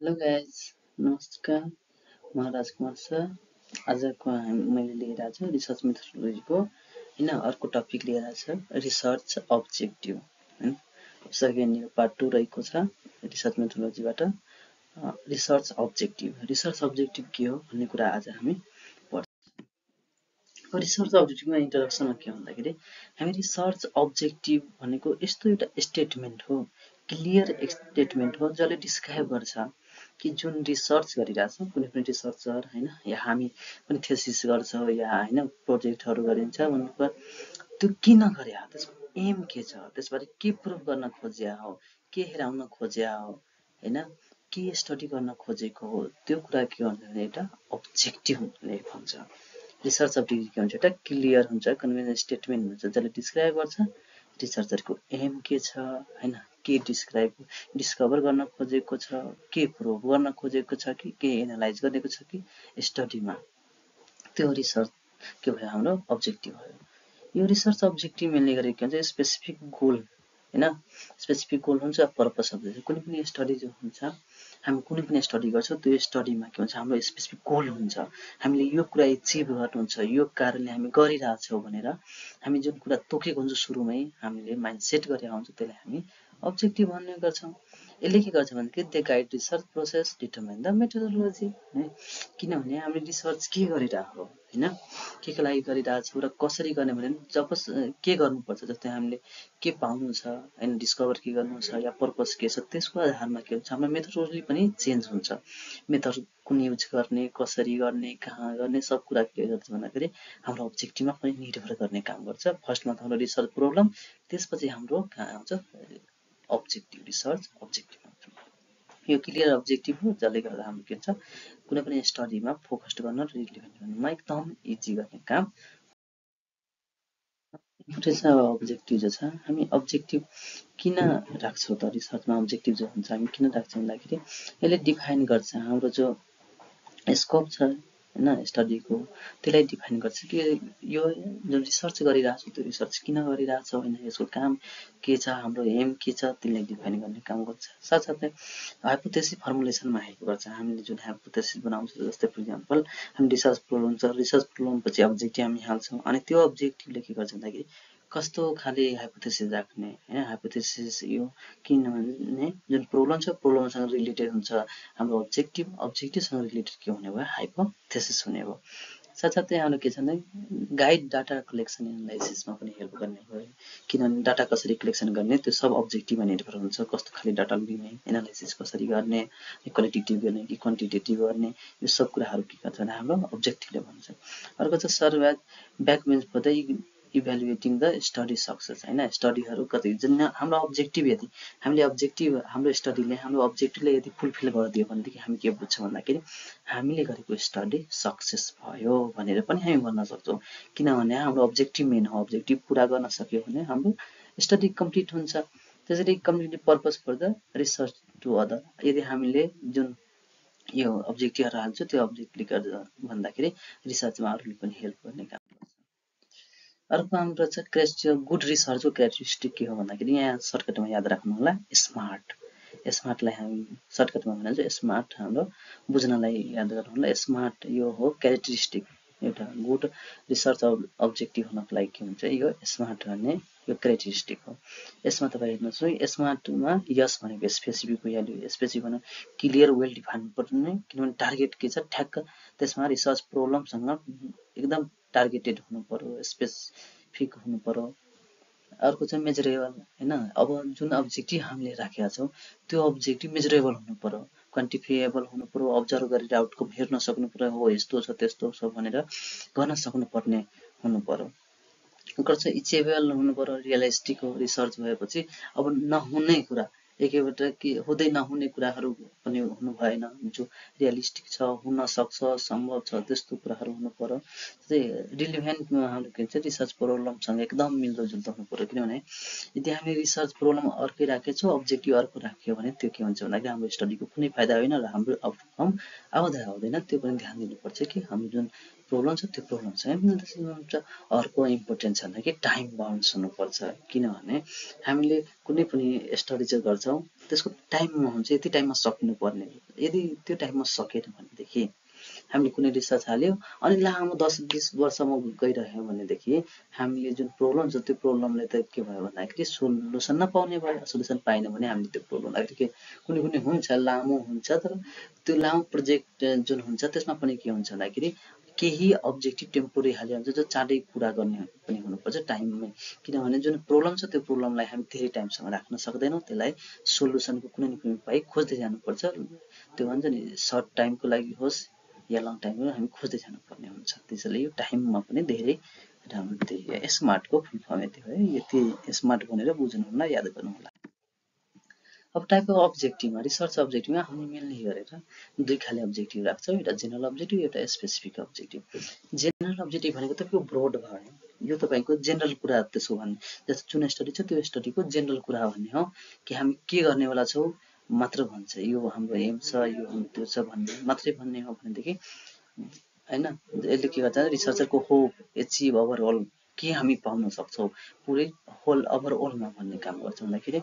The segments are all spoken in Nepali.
हेलो गाइज, नमस्कार। म राजकुमार छ। आजको मैले लिएर आएको छु रिसर्च मेथोडोलोजीको अर्को टपिक लिएर आएको छु रिसर्च अब्जेक्टिभ हैन। सेकेन्ड इयर पार्ट 2 रहेको छ रिसर्च मेथोडोलोजीबाट। रिसर्च अब्जेक्टिभ के हो भन्ने कुरा आज हामी पढ्छौँ। रिसर्च अब्जेक्टिभमा इन्ट्रोडक्सनमा के भन्दाखेरि हामी रिसर्च अब्जेक्टिभ भनेको यस्तो एउटा स्टेटमेन्ट हो, क्लियर स्टेटमेन्ट हो जसले डिस्क्राइब गर्छ कि जुन रिसर्च गरिरहेछ कुनै पनि रिसर्चर हैन या हामी पनि थेसिस गर्छौँ या हैन प्रोजेक्टहरू गरिन्छ भन्नु त्यो किन गरे हो, त्यसको एम के छ, त्यसबाट के प्रुभ गर्न खोज्या हो, के हेराउन खोज्या हो हैन, के स्टडी गर्न खोजेको हो, त्यो कुरा के भन्छ भने एउटा अब्जेक्टिभले भन्छ। रिसर्च अब्जेक्टिभ के हुन्छ, एउटा क्लियर हुन्छ, कन्भिन्स स्टेटमेन्ट हुन्छ जसले डिस्क्राइब गर्छ रिसर्चरको एम के छ हैन, के डिस्कभर गर्न खोजेको छ, के प्रुभ गर्न खोजेको छ कि के एनालाइज गरेको छ कि स्टडीमा, त्यो रिसर्च के भयो हाम्रो अब्जेक्टिभ भयो। यो रिसर्च अब्जेक्टिभ मेनली गरेको के हुन्छ स्पेसिफिक गोल हैन, स्पेसिफिक गोल हुन्छ, पर्पस अफ कुनै पनि स्टडी जो हुन्छ, हामी कुनै पनि स्टडी गर्छौँ त्यो स्टडीमा के हुन्छ हाम्रो स्पेसिफिक गोल हुन्छ, हामीले यो कुरा एचिभ गर्नु हुन्छ, यो कारणले हामी गरिरहेछौँ भनेर हामी जुन कुरा तोकेको हुन्छ सुरुमै हामीले माइन्ड सेट गरेर हुन्छ त्यसलाई हामी अब्जेक्टिभ भन्ने गर्छौँ। यसले के गर्छ भने they guide research process determine the methodology, किनभने हामीले रिसर्च के गरिरहेको होइन, के को लागि गरिरहेछौँ र कसरी गर्ने भने जब के गर्नुपर्छ, जस्तै हामीले के पाउनु छ होइन, डिस्कभर के गर्नु छ या पर्पस के छ, त्यसको आधारमा के हुन्छ हाम्रो मेथोडोलोजी पनि चेन्ज हुन्छ। मेथड कुन युज गर्ने, कसरी गर्ने, कहाँ गर्ने, सब कुरा के गर्छ भन्दाखेरि हाम्रो अब्जेक्टिभमा पनि निर्भर गर्ने काम गर्छ। फर्स्टमा त हाम्रो रिसर्च प्रब्लम, त्यसपछि हाम्रो कहाँ आउँछ अब्जेक्टिभ, रिसर्च अब्जेक्टिभ आउँछ। यो क्लियर अब्जेक्टिभ हो जसले गर्दा हाम्रो के हुन्छ कुनै पनि स्टडीमा फोकस्ड गर्न र रिलेभेन्टमा एकदम इजी गर्ने काम। अब्जेक्टिभ जो छ, हामी अब्जेक्टिभ किन राख्छौँ त, रिसर्चमा अब्जेक्टिभ जो हुन्छ हामी किन राख्छौँ भन्दाखेरि यसले डिफाइन गर्छ हाम्रो जो स्कोप छ होइन स्टडीको, त्यसलाई डिफाइन गर्छ कि यो जुन रिसर्च गरिरहेछौँ त्यो रिसर्च किन गरिरहेछौँ होइन, यसको काम के छ, हाम्रो एम के छ, त्यसलाई डिफाइन गर्ने काम गर्छ। साथसाथै हाइपोथेसिस फर्मुलेसनमा हेल्प गर्छ। हामीले जुन हाइपोथेसिस बनाउँछौँ, जस्तै फर इक्जाम्पल हामी रिसर्च प्रब्लम छ, रिसर्च प्रब्लमपछि अब्जेक्टिभ हामी हाल्छौँ अनि त्यो अब्जेक्टिभले के गर्छ भन्दाखेरि कस्तो खाले हाइपोथेसिस राख्ने होइन, हाइपोथेसिस यो किनभने जुन प्रब्लम छ प्रब्लमसँग रिलेटेड हुन्छ, हाम्रो अब्जेक्टिभसँग रिलेटेड के हुने भयो हाइपोथेसिस हुने भयो। साथसाथै हाम्रो के छ भने गाइड डाटा कलेक्सन एनालाइसिसमा पनि हेल्प गर्ने भयो, किनभने डाटा कसरी कलेक्सन गर्ने त्यो सब अब्जेक्टिभमा निर्भर हुन्छ, कस्तो खाले डाटा लिने, एनालाइसिस कसरी गर्ने, क्वालिटेटिभ गर्ने कि क्वान्टिटेटिभ गर्ने, यो सब कुराहरू के गर्छ भने हाम्रो अब्जेक्टिभले भन्छ। अर्को छ survey back means for the evaluating the study success होइन, स्टडीहरू कति जुन हाम्रो अब्जेक्टिभ यदि हामीले अब्जेक्टिभ हाम्रो स्टडीले हाम्रो अब्जेक्टिभले यदि फुलफिल गरिदियो भनेदेखि हामी के बुझ्छौँ भन्दाखेरि हामीले गरेको स्टडी सक्सेस भयो भनेर पनि हामी भन्न सक्छौँ, किनभने हाम्रो अब्जेक्टिभ मेन हो, अब्जेक्टिभ पुरा गर्न सक्यो भने हाम्रो स्टडी कम्प्लिट हुन्छ। त्यसरी complete purpose for the research to other, यदि हामीले जुन यो अब्जेक्टिभहरू हाल्छौँ त्यो अब्जेक्टिभले गर्दा भन्दाखेरि रिसर्चमा अरूले पनि हेल्प गर्ने काम गर्छ। अर्को हाम्रो छ गुड रिसर्चको क्यारेक्टरिस्टिक के हो भन्दाखेरि यहाँ सर्टकटमा याद राख्नु होला स्मार्ट। स्मार्टलाई हामी सर्टकटमा भनिन्छ स्मार्ट, हाम्रो बुझ्नलाई याद गर्नु होला स्मार्ट यो हो क्यारेक्टरिस्टिक। एउटा गुड रिसर्च अब्जेक्टिभ हुनको लागि के हुन्छ यो स्मार्ट भन्ने यो क्यारेक्टरिस्टिक हो। यसमा तपाईँ हेर्नुहोस् स्मार्टमा यस भनेको स्पेसिफिक भ्याल्यु, स्पेसिफिक भने क्लियर वेल डिफाइन पर्ने, किनभने टार्गेट के छ ठ्याक्क त्यसमा रिसर्च प्रब्लमसँग एकदम टार्गेटेड हुनु पर्यो, स्पेसिफिक हुनु पर्यो। अर्को चाहिँ मेजरेबल होइन, अब जुन अब्जेक्टिभ हामीले राखेका छौँ त्यो अब्जेक्टिभ मेजरेबल हुनु पर्यो, क्वान्टिफाइएबल हुनु पर्यो, अब्जर्भ गरेर आउटकम हेर्न सक्नु पर्यो, हो यस्तो छ त्यस्तो छ भनेर गर्न सक्नुपर्ने हुनु पर्यो। अर्को चाहिँ इचेबल हुनु पर्यो, रियलिस्टिक हो, रिसर्च भएपछि अब नहुने कुरा एकैपल्ट के हुँदै नहुने कुराहरू पनि हुनु भएन, जो रियलिस्टिक छ, हुन सक्छ, सम्भव छ त्यस्तो कुराहरू हुनु पर्यो। चाहिँ रिलेभेन्टमा हाम्रो के भन्छ रिसर्च प्रब्लमसँग एकदम मिल्दोजुल्दो हुनु पर्यो, किनभने यदि हामी रिसर्च प्रब्लम अर्कै राखेछौँ अब्जेक्टिभ अर्को राख्यो भने त्यो के हुन्छ भन्दाखेरि हाम्रो स्टडीको कुनै फाइदा होइन र हाम्रो आउटकम आउँदैन, त्यो पनि ध्यान दिनुपर्छ कि हाम्रो जुन प्रब्लम छ त्यो प्रब्लमसँग मिल्दोजुल्दो हुन्छ। अर्को इम्पोर्टेन्ट छ कि टाइम बााउन्ड्स हुनुपर्छ, किनभने हामीले कुनै पनि स्टडी चाहिँ गर्छौँ त्यसको टाइममा हुन्छ, यति टाइममा सक्नुपर्ने। यदि त्यो टाइममा सकेन भनेदेखि हामीले कुनै रिसर्च हाल्यो अनि लामो 10-20 वर्षमा गइरह्यो भनेदेखि हामीले जुन प्रब्लम छ त्यो प्रब्लमले त के भयो भन्दाखेरि सोल्युसन नपाउने भयो। सोल्युसन पाएन भने हामीले त्यो प्रब्लमलाई के कुनै कुनै हुन्छ लामो हुन्छ, तर त्यो लामो प्रोजेक्ट जुन हुन्छ त्यसमा पनि के हुन्छ भन्दाखेरि केही अब्जेक्टिभ टेम्पोररी हाले हुन्छ जो चाँडै पुरा गर्ने पनि हुनुपर्छ टाइममै। किनभने जुन प्रब्लम छ त्यो प्रब्लमलाई हामी धेरै टाइमसम्म राख्न सक्दैनौँ, त्यसलाई सोल्युसनको कुनै न कुनै उपाय खोज्दै जानुपर्छ। त्यो भन्छ नि सर्ट टाइमको लागि होस् या लङ टाइममा हामी खोज्दै जानुपर्ने हुन्छ। त्यसैले यो टाइममा पनि धेरै राम्रो, त्यही स्मार्टको फुल फर्म यति हो है। यति स्मार्ट भनेर बुझ्नु होला, याद गर्नु होला। अब टाइप अफ अब्जेक्टिभमा, रिसर्च अब्जेक्टिभमा हामी मेनली गरेर दुई खाले अब्जेक्टिभ राख्छौँ, एउटा जेनरल अब्जेक्टिभ, एउटा स्पेसिफिक अब्जेक्टिभ। जेनरल अब्जेक्टिभ भनेको तपाईँको ब्रोड भयो, यो तपाईँको जेनरल कुरा त्यसो भन्ने, जस्तो जुन स्टडी छ त्यो स्टडीको जेनरल कुरा भन्ने हो कि हामी के गर्नेवाला छौँ मात्र भन्छ, यो हाम्रो एम छ, यो हाम्रो त्यो छ भन्ने मात्रै भन्ने हो भनेदेखि होइन। यसले के गर्छ रिसर्चरको होप एचिभ ओभरअल के हामी पाउन सक्छौँ पुरै होल ओभरअलमा भन्ने काम गर्छ भन्दाखेरि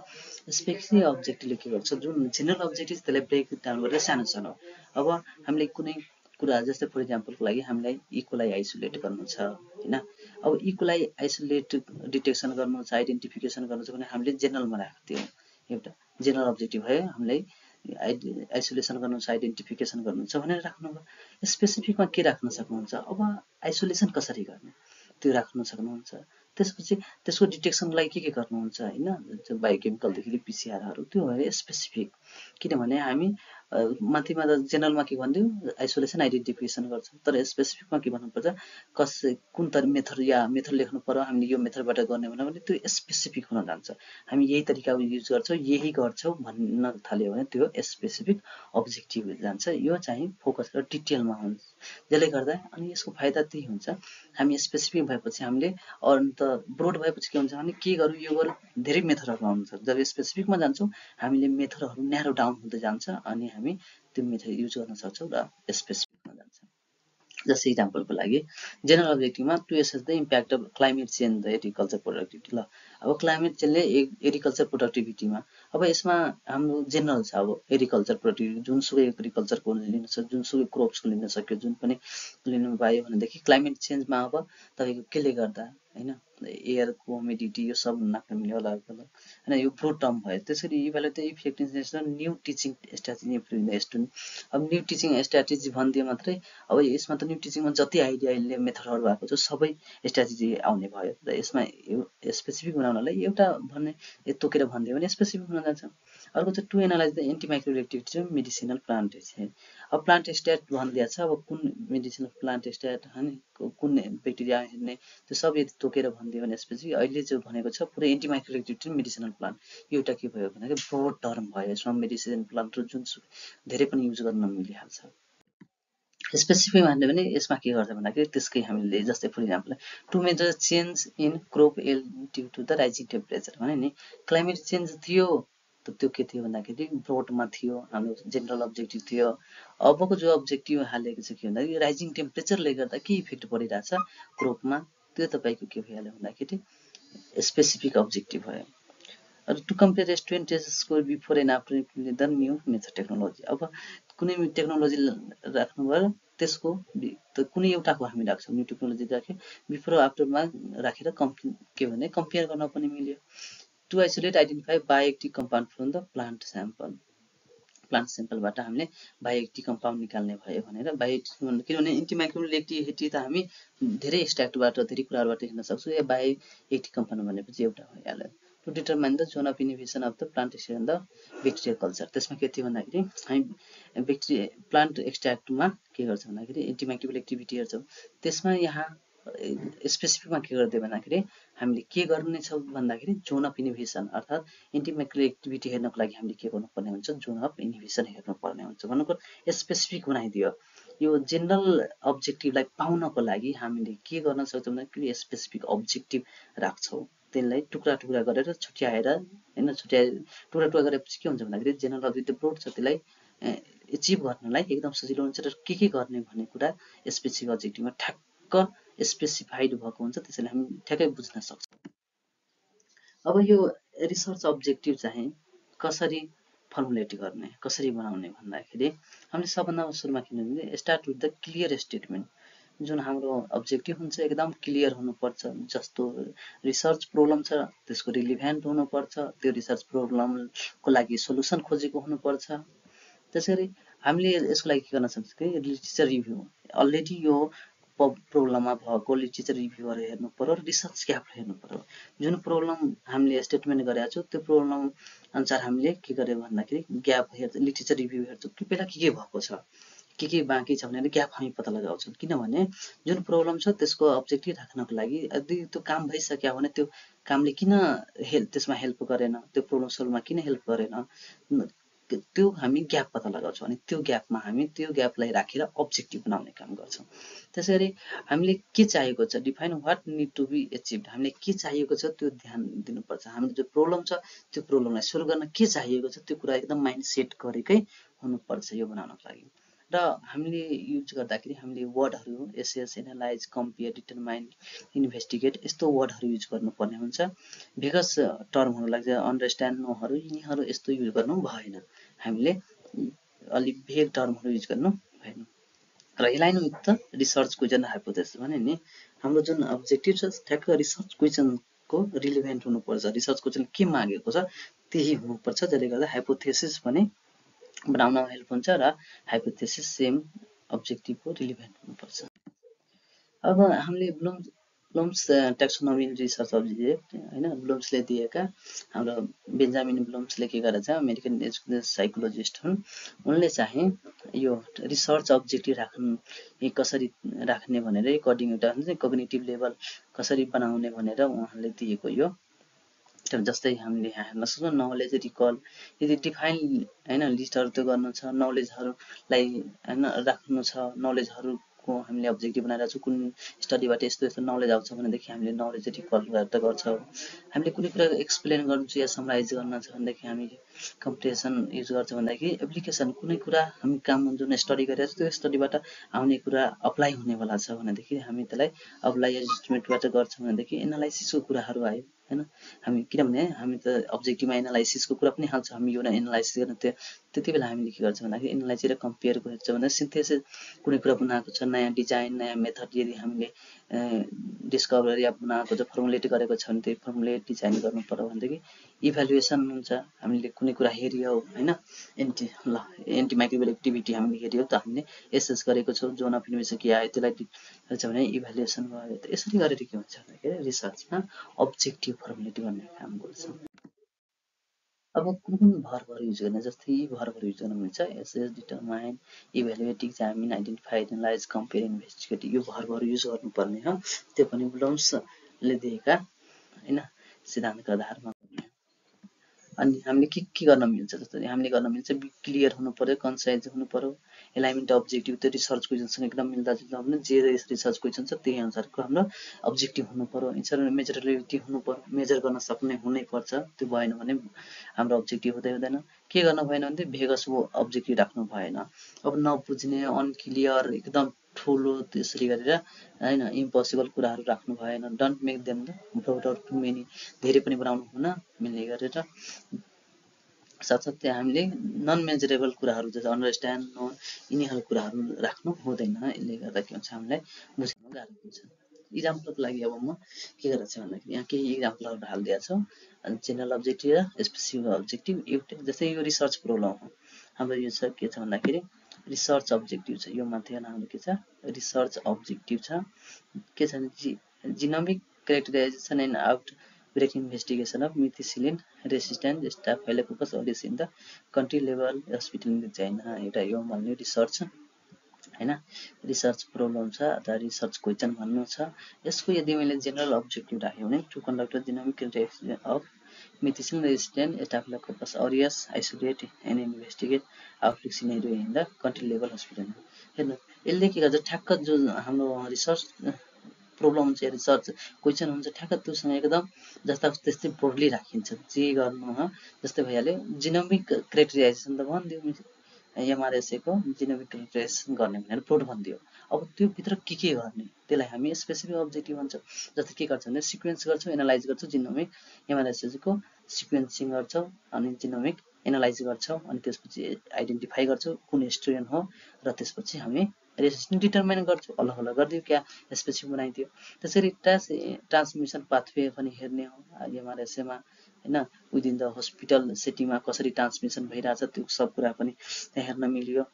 स्पेसिफिक अब्जेक्टिभले के गर्छ, जुन जेनरल अब्जेक्टिभ त्यसलाई ब्रेक डाउन गरेर सानो सानो। अब हामीले कुनै कुरा जस्तै फर इक्जाम्पलको लागि हामीलाई इकोलाई आइसोलेट गर्नु छ होइन। अब इकोलाई आइसोलेट डिटेक्सन गर्नु छ, आइडेन्टिफिकेसन गर्नु छ भने हामीले जेनरलमा राख्थ्यौँ, एउटा जेनरल अब्जेक्टिभ भयो। हामीलाई आइसोलेसन गर्नु छ, आइडेन्टिफिकेसन गर्नु छ भनेर राख्नुभयो। स्पेसिफिकमा के राख्न सक्नुहुन्छ, अब आइसोलेसन कसरी गर्ने त्यो राख्न सक्नुहुन्छ। त्यसपछि त्यसको डिटेक्सनको लागि के गर्नुहुन्छ होइन, बायोकेमिकलदेखि लिएर पिसिआरहरू, त्यो भयो स्पेसिफिक। किनभने हामी माथिमा त जेनरलमा के भनिदिउँ आइसोलेसन आइडेन्टिफिकेसन गर्छौँ, तर स्पेसिफिकमा के भन्नुपर्छ कुन मेथड या मेथड लेख्नु पर्यो, हामीले यो मेथडबाट गर्ने भने त्यो स्पेसिफिक हुन जान्छ। हामी यही तरिका युज गर्छौँ, यही गर्छौँ भन्न थाल्यो भने त्यो स्पेसिफिक अब्जेक्टिभ जान्छ। यो चाहिँ फोकस गरेर डिटेलमा हुन्छ, जसले गर्दा अनि यसको फाइदा त्यही हुन्छ। हामी स्पेसिफिक भएपछि हामीले अन्त ब्रोड भएपछि के हुन्छ भने के गरौँ यो गरौँ धेरै मेथडहरू आउँछ। जब स्पेसिफिकमा जान्छौँ हामीले मेथडहरू न्यारो डाउन हुँदै जान्छ अनि हामी त्यो मेथड युज गर्न सक्छौँ र स्पेसिफिकमा जान्छ। जस्तै इक्जाम्पलको लागि जेनरल अब्जेक्टिभमा to assess the impact of climate change the agriculture productivity. ल अब क्लाइमेट चेन्जले एग्रिकल्चर प्रोडक्टिभिटीमा, अब यसमा हाम्रो जेनरल छ, अब एग्रिकल्चर प्रोडक्टिभिटी जुनसुकै एग्रिकल्चरको लिन सक्यो, जुनसुकै क्रोप्सको लिन सक्यो, जुन पनि लिनु पायो भनेदेखि क्लाइमेट चेन्जमा अब तपाईँको केले गर्दा होइन एयरको ह्युमिडिटी यो सब नाप्न मिल्यो होला होइन, यो ब्रोड टर्म भयो। त्यसरी इभ्यालुएट द इफेक्टिभनेस र new teaching strategy improve the student. अब न्यू टिचिङ स्ट्राटेजी भनिदियो मात्रै, अब यसमा त न्यू टिचिङमा जति आइडिया मेथडहरू भएको छ सबै स्ट्राटेजी आउने भयो, र यसमा स्पेसिफिक बनाउनलाई एउटा भन्ने तोकेर भनिदियो भने स्पेसिफिक हुन जान्छ। अर्को चाहिँ to analyse the antimicrobial activity र मेडिसिनल प्लान्ट है। अब प्लान्ट स्ट्याट भनिदिएको छ, अब कुन मेडिसिनल प्लान्ट स्ट्याट होइन कुन ब्याक्टेरिया हेर्ने त्यो सब यदि तोकेर भनिदियो भने स्पेसिफिक। अहिले जो भनेको छ पुरै एन्टिमाइक्रोबियल एक्टिभिटी र मेडिसिनल प्लान्ट, एउटा के भयो भन्दाखेरि ब्रोड टर्म भयो। यसमा मेडिसिन प्लान्ट र जुन धेरै पनि युज गर्न मिलिहाल्छ। स्पेसिफिक भन्यो भने यसमा के गर्छ भन्दाखेरि त्यसकै हामीले जस्तै for example to major change in crop yield due to the rising temperature भने नि क्लाइमेट चेन्ज थियो, त त्यो के थियो भन्दाखेरि ब्रोडमा थियो, हाम्रो जेनरल अब्जेक्टिभ थियो। अबको जो अब्जेक्टिभ हालेको छ के भन्दाखेरि राइजिङ टेम्परेचरले गर्दा के इफेक्ट परिरहेछ क्रोपमा, त्यो तपाईँको के भइहाल्यो भन्दाखेरि स्पेसिफिक अब्जेक्टिभ भयो। To compare student score before and after the new method technology. अब कुनै टेक्नोलोजी राख्नुभयो त्यसको कुनै एउटाको हामी राख्छौँ, न्यू टेक्नोलोजी राख्यो बिफोर आफ्टरमा राखेर के भने कम्पेयर गर्न पनि मिल्यो। To isolate identify bioactive compound from the plant स्याम्पलबाट हामीले बायोएक्टिभ कम्पाउन्ड निकाल्ने भयो भनेर बायोएक्टिभ, किनभने एन्टिमाइक्रोबियल एक्टिभिटी त हामी धेरै एक्सट्र्याक्टबाट धेरै कुराबाट हेर्न सक्छौँ, या बायोएक्टिभ कम्पाउन्ड भनेपछि एउटा भइहाल्यो। To determine the zone of inhibition of the plant extract the bacterial culture, त्यसमा के थियो भन्दाखेरि हामी प्लान्ट एक्सट्र्याक्टमा के गर्छ भन्दाखेरि एन्टिमाइक्रोबियल एक्टिभिटी हेर्छौँ, त्यसमा यहाँ स्पेसिफिकमा के गरिदियो भन्दाखेरि हामीले के गर्नेछौँ भन्दाखेरि जोन अफ इनिभिसन, अर्थात् एन्टिमाइक्रोबियल एक्टिभिटी हेर्नको लागि हामीले के गर्नुपर्ने हुन्छ जोन अफ इनिभिसन हेर्नुपर्ने हुन्छ भन्नुको स्पेसिफिक बनाइदियो। यो जेनरल अब्जेक्टिभलाई पाउनको लागि हामीले के गर्न सक्छौँ भन्दाखेरि स्पेसिफिक अब्जेक्टिभ राख्छौँ, त्यसलाई टुक्रा टुक्रा गरेर छुट्याएर होइन टुक्रा टुक्रा गरेपछि के हुन्छ भन्दाखेरि जेनरल अब्जेक्टिभ ब्रोड छ, त्यसलाई एचिभ गर्नलाई एकदम सजिलो हुन्छ र के गर्ने भन्ने कुरा स्पेसिफिक अब्जेक्टिभमा ठ्याक्क स्पेसिफाइड भएको हुन्छ, त्यसैले हामी ठ्याक्कै बुझ्न सक्छौँ। अब यो रिसर्च अब्जेक्टिभ चाहिँ कसरी फर्मुलेट गर्ने कसरी बनाउने भन्दाखेरि हामीले सबभन्दा सुरुमा के गर्ने start with the clear statement जुन हाम्रो अब्जेक्टिभ हुन्छ एकदम क्लियर हुनुपर्छ जस्तो रिसर्च प्रब्लम छ त्यसको रिलिभेन्ट हुनुपर्छ त्यो रिसर्च प्रब्लमको लागि सोलुसन खोजेको हुनुपर्छ त्यसरी हामीले यसको लागि के गर्न सक्छौँ कि लिटरेचर रिभ्यू अलरेडी यो प्रब्लममा भएको लिटरेचर रिभ्यूहरू हेर्नु पर्यो र रिसर्च ग्याप हेर्नु पर्यो जुन प्रब्लम हामीले स्टेटमेन्ट गरेका छौँ त्यो प्रब्लम अनुसार हामीले के गर्यो भन्दाखेरि ग्याप हेर्छ लिटरेचर रिभ्यू हेर्छौँ कि पहिला के भएको छ के बाँकी छ भनेर ग्याप हामी पत्ता लगाउँछौँ किनभने जुन प्रब्लम छ त्यसको अब्जेक्टिभ राख्नको लागि यदि त्यो काम भइसक्यो भने त्यो कामले किन त्यसमा हेल्प गरेन त्यो प्रब्लम सल्भमा किन हेल्प गरेन त्यो हामी ग्याप पत्ता लगाउँछौँ अनि त्यो ग्यापमा हामी त्यो ग्यापलाई राखेर अब्जेक्टिभ बनाउने काम गर्छौँ त्यसरी हामीले के चाहिएको छ define what need to be achieved हामीले के चाहिएको छ त्यो ध्यान दिनुपर्छ हामीले जो प्रब्लम छ त्यो प्रब्लमलाई सोल्भ गर्न के चाहिएको छ त्यो कुरा एकदम माइन्ड सेट गरेकै हुनुपर्छ यो बनाउनको लागि र हामीले युज गर्दाखेरि हामीले वर्डहरू assess analyse compare determine investigate यस्तो वर्डहरू युज गर्नुपर्ने हुन्छ भेगस टर्महरू लाग्छ अन्डरस्ट्यान्ड नोहरू यिनीहरू यस्तो युज गर्नु भएन हामीले अलिक भेग टर्महरू युज गर्नु भएन र align with the research question hypothesis भने नि हाम्रो जुन अब्जेक्टिभ छ ठ्याक्क रिसर्च क्वेसनको रिलेभेन्ट हुनुपर्छ रिसर्च क्वेसन के मागेको छ त्यही हुनुपर्छ जसले गर्दा हाइपोथेसिस पनि बनाउन हेल्प हुन्छ र हाइपोथेसिस सेम अब्जेक्टिभको रिलेभेन्ट हुनुपर्छ अब हामीले ब्लुम्स टेक्सोनोमी रिसर्च अब्जेक्ट हैन ब्लुम्सले दिएका हाम्रो बेन्जामिन ब्लुम्सले के गरेछ अमेरिकन एजुकेसन साइकोलोजिस्ट हुन् उनले चाहिँ यो रिसर्च अब्जेक्टिभ राख्ने कसरी राख्ने भनेर अकर्डिङ एउटा हुन्छ कग्निटिभ लेभल कसरी बनाउने भनेर उहाँले दिएको यो जस्तै हामीले हेर्न सक्छौँ नलेज रिकल यदि डिफाइन हैन लिस्टहरू त्यो गर्नु छ नलेजहरूलाई हैन राख्नु छ नलेजहरूको हामीले अब्जेक्टिभ बनाइरहेको छौँ कुन स्टडीबाट यस्तो यस्तो नलेज आउँछ भनेदेखि हामीले नलेज रिकल गर्छौँ हामीले कुनै कुरा एक्सप्लेन गर्नु छ या समराइज गर्न छ भनेदेखि हामी कम्प्रेसन युज गर्छौँ भन्दाखेरि एप्लिकेसन कुनै कुरा हामी काम जुन स्टडी गरिरहेको छ त्यो स्टडीबाट आउने कुरा अप्लाई हुनेवाला छ भनेदेखि हामी त्यसलाई अप्लाई एडजस्टमेन्टबाट गर्छौँ भनेदेखि एनालाइसिसको कुराहरू आयो हैन हामी किनभने हामी त अब्जेक्टिभमा एनालाइसिसको कुरा पनि हाल्छ हामी यो एनालाइसिस गर्न त्यति बेला हामीले के गर्छौँ भन्दाखेरि एनालाइसिस र कम्पेयरको हेर्छौँ भने सिन्थेसिस कुनै कुरा बनाएको छ नयाँ डिजाइन नयाँ मेथड यदि हामीले डिस्कभर या बनाएको छ फर्मुलेट गरेको छ भने त्यो फर्मुलेट डिजाइन गर्नु पर्यो भनेदेखि इभ्यालुएसन हुन्छ हामीले कुनै कुरा हेऱ्यौँ हैन एन्टी माइक्रोबियल एक्टिभिटी हामीले हेऱ्यौँ त हामीले एसेस गरेको छौँ जोन अफ इन्भेस्टिगेसन के आयो त्यसलाई हेर्छ भने इभ्यालुएसन भयो त यसरी गरेर के हुन्छ भन्दाखेरि रिसर्चमा अब्जेक्टिभ फर्मुलेट गर्ने काम गर्छ अब कुन भरहरू युज गर्ने जस्तै यी भरहरू युज गर्न मिल्छ assess determine evaluate examine identify analyse compare investigate यो भरहरू युज गर्नुपर्ने हो त्यो पनि ब्लुम्सले दिएका हैन सिद्धान्तका आधारमा अनि हामीले के गर्न मिल्छ जस्तै हामीले गर्न मिल्छ क्लियर हुनु पर्यो कन्साइज हुनु पर्यो एलाइनमेन्ट अब्जेक्टिभ त्यो रिसर्च क्वेसनसँग एकदम मिल्दाजुल्दा हुनु जे रिसर्च क्वेसन छ त्यही अनुसारको हाम्रो अब्जेक्टिभ हुनु पर्यो इन्सर मेजरेबिलिटी हुनु पर्यो मेजर गर्न सक्ने हुनैपर्छ त्यो भएन भने हाम्रो अब्जेक्टिभ हुँदैन के गर्न भएन भने भेगस अब्जेक्टिभ राख्नु भएन अब नबुझ्ने अनक्लियर एकदम ठुलो त्यसरी गरेर हैन इम्पोसिबल कुराहरू राख्नु भएन don't make them the broad out to many धेरै पनि बनाउनु हुन मिल्ने गरेर साथसाथै हामीले नन मेजरेबल कुराहरू जस्तो अन्डरस्ट्यान्ड नो यिनीहरू कुराहरू राख्नु हुँदैन यसले गर्दा के हुन्छ हामीलाई बुझ्न गाह्रो हुन्छ इक्जाम्पलको लागि अब म के गरेको छु भन्दाखेरि यहाँ केही इक्जाम्पलहरू हालिदिएको छु जेनरल अब्जेक्टिभ र स्पेसिफिक अब्जेक्टिभ एउटा जस्तै यो रिसर्च प्रब्लम हो हाम्रो यो छ के छ भन्दाखेरि रिसर्च अब्जेक्टिभ छ यो माथि हाम्रो के छ रिसर्च अब्जेक्टिभ छ के छ भने genomic characterisation and outbreak investigation of methicillin resistant Staphylococcus aureus in the country level hospital in China एउटा यो भन्ने रिसर्च हैन रिसर्च प्रब्लम छ अथवा रिसर्च क्वेसन भन्नु छ यसको यदि मैले जेनरल अब्जेक्टिभ राखेँ भने to conduct genomic characterisation of methicillin resistant Staphylococcus aureus isolate and investigate outbreak scenario in the country level hospital हेर्नु यसले के गर्छ ठ्याक्क जो हाम्रो रिसर्च प्रब्लम हुन्छ रिसर्च क्वेसन हुन्छ ठ्याक्क त्योसँग एकदम जस्ता त्यस्तै ब्रोडली राखिन्छ जे गर्नु हो जस्तै भइहाल्यो जिनोमिक क्यारेक्टराइजेसन त भनिदियो एमआरएसएको जिनोमिक क्यारेक्टराइजेसन गर्ने भनेर ब्रोड भनिदियो अब त्यो भित्र के गर्ने त्यसलाई हामी स्पेसिफिक अब्जेक्टिभ भन्छौँ जस्तै के गर्छौँ भने सिक्वेन्स गर्छौँ एनालाइज गर्छौँ जिनोमिक एमआरएसको सिक्वेन्सिङ गर्छौँ अनि जिनोमिक एनालाइज गर्छौँ अनि त्यसपछि आइडेन्टिफाई गर्छौँ कुन स्ट्रेन हो र त्यसपछि हामी रेसिस्टेन्स डिटर्माइन गर्छौँ अलग अलग गरिदियो क्या स्पेसिफिक बनाइदियो। त्यसरी ट्रान्समिसन पाथवे पनि हेर्ने हो एमआरएसएमा हैन विदिन द हस्पिटल सेटिङमा कसरी ट्रान्समिसन भइरहेछ त्यो सब कुरा पनि त्यहाँ हेर्न मिल्यो।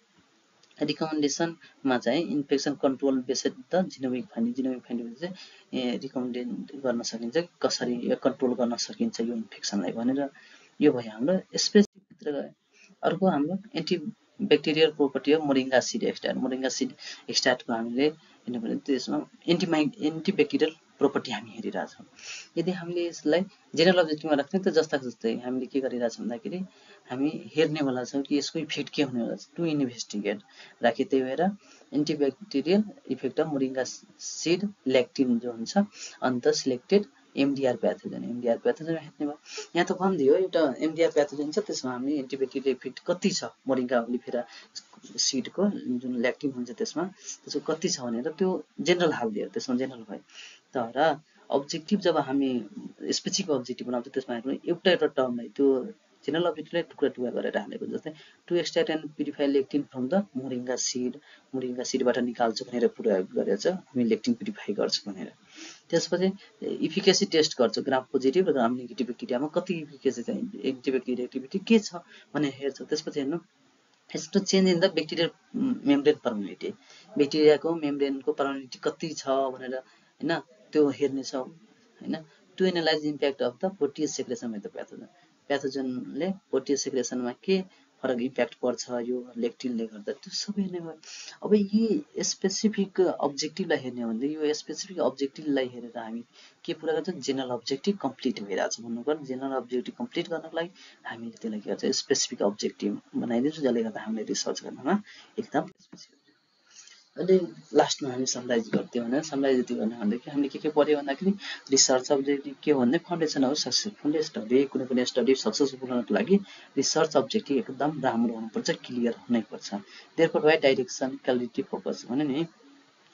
रिकमेन्डेसनमा चाहिँ infection control based the genomic finding चाहिँ रिकमेन्ड गर्न सकिन्छ कसरी कन्ट्रोल गर्न सकिन्छ यो इन्फेक्सनलाई भनेर। यो भयो हाम्रो स्पेसिफिक। अर्को हाम्रो एन्टिब्याक्टेरियल प्रपर्टी हो moringa seed extract. Moringa seed एक्सट्र्याक्टको हामीले हेर्नुपर्ने त्यसमा एन्टिब्याक्टेरियल प्रपर्टी हामी हेरिरहेछौँ। यदि हामीले यसलाई जेनरल अब्जेक्टिभमा राख्ने त जस्तै हामीले के गरिरहेछौँ भन्दाखेरि हामी हेर्नेवाला छौँ कि यसको इफेक्ट के हुनेवाला छ टु इन्भेस्टिगेट राखेँ। त्यही भएर antibacterial effect of moringa seed ल्याक्टिन जो हुन्छ अन्त सिलेक्टेड एमडिआर प्याथोजन हेर्ने भयो। यहाँ त भनिदियो एउटा एमडिआर प्याथोजन छ त्यसमा हामी एन्टिब्याक्टेरियल इफेक्ट कति छ मोरिङ्गा ओलिफेरा सिडको जुन ल्याक्टिन हुन्छ त्यसको कति छ भनेर त्यो जेनरल हालिदियो त्यसमा जेनरल भयो। तर अब्जेक्टिभ जब हामी स्पेसिफिक अब्जेक्टिभ बनाउँछौँ त्यसमा हेर्नु एउटा टर्मलाई त्यो जेनरल अब्जेक्टिभलाई टुक्रा गरेर हालेको जस्तै to extract and purify lectin from the moringa सिडबाट निकाल्छु भनेर प्रयोग गरेर हामी लेक्टिन प्युरिफाई गर्छौँ भनेर। त्यसपछि इफिकेसी टेस्ट गर्छौँ ग्राम पोजिटिभ र ग्राम नेगेटिभ ब्याक्टेरियामा कति इफिकेसी चाहिँ एन्टिब्याक्टेरियल एक्टिभिटी के छ भनेर हेर्छौँ। त्यसपछि हेर्नु यस्तो change in the bacterial membrane permeability ब्याक्टेरियाको मेम्ब्रेनको पर्मिलिटी कति छ भनेर हैन त्यो हेर्नेछौँ हैन। To analyse impact of the protease secretion with the प्याथोजनले प्रोटिएज सेक्रेसनमा के फरक इम्प्याक्ट पर्छ यो लेक्टिनले गर्दा त्यो सबै हेर्ने भयो। अब यी स्पेसिफिक अब्जेक्टिभलाई हेर्ने हो भने यो स्पेसिफिक अब्जेक्टिभलाई हेरेर हामी के पुरा गर्छौँ जेनरल अब्जेक्टिभ कम्प्लिट भइरहेछ भन्नुपर्छ। जेनरल अब्जेक्टिभ कम्प्लिट गर्नको लागि हामीले त्यसलाई के गर्छ स्पेसिफिक अब्जेक्टिभ बनाइदिन्छौँ जसले गर्दा हामीले रिसर्च गर्नमा एकदम स्पेसिफिक। अहिले लास्टमा हामी समराइज गर्थ्यौँ भने समराइज यति गर्ने भन्दाखेरि हामीले के पढ्यो भन्दाखेरि रिसर्च अब्जेक्टिभ के हो भन्दा फाउन्डेसन हो सक्सेसफुल स्टडी। कुनै पनि स्टडी सक्सेसफुल हुनको लागि रिसर्च अब्जेक्टिभ एकदम राम्रो हुनुपर्छ क्लियर हुनैपर्छ। There provide direction quality focus भने नि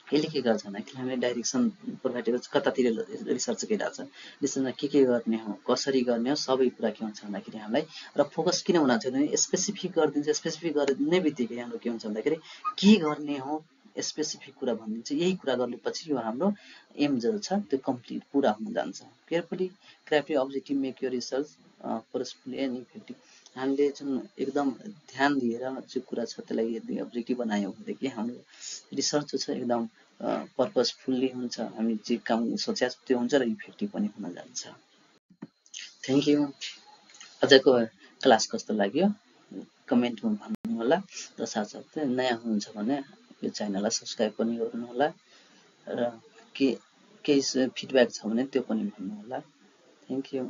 यसले के गर्छ भन्दाखेरि हामीले डाइरेक्सन प्रोभाइड गर्छ कतातिर रिसर्च गरिरहेछ रिसर्चमा के गर्ने हो कसरी गर्ने हो सबै कुरा के हुन्छ भन्दाखेरि हामीलाई र फोकस किन हुन छ भने स्पेसिफिक गरिदिन्छ। स्पेसिफिक गरिदिने बित्तिकै हाम्रो के हुन्छ भन्दाखेरि के गर्ने हो स्पेसिफिक कुरा भनिदिन्छ यही कुरा गर्नुपछि यो हाम्रो एम जो छ त्यो कम्प्लिट पुरा हुन जान्छ। Carefully crafted objective make your research forcefully and effective. हामीले जुन एकदम ध्यान दिएर जो कुरा छ त्यसलाई यदि अब्जेक्टिभ बनायौँ भनेदेखि हाम्रो रिसर्च जो छ एकदम पर्पजफुल्ली हुन्छ हामी जे काम सोचेको त्यो हुन्छ र इफेक्टिभ पनि हुन जान्छ। Thank you. आजको क्लास कस्तो लाग्यो कमेन्टमा भन्नु होला र साथसाथै नयाँ हुनुहुन्छ भने यो च्यानललाई सब्सक्राइब पनि गर्नु होला र केही फिडब्याक छ भने त्यो पनि भन्नु होला। Thank you.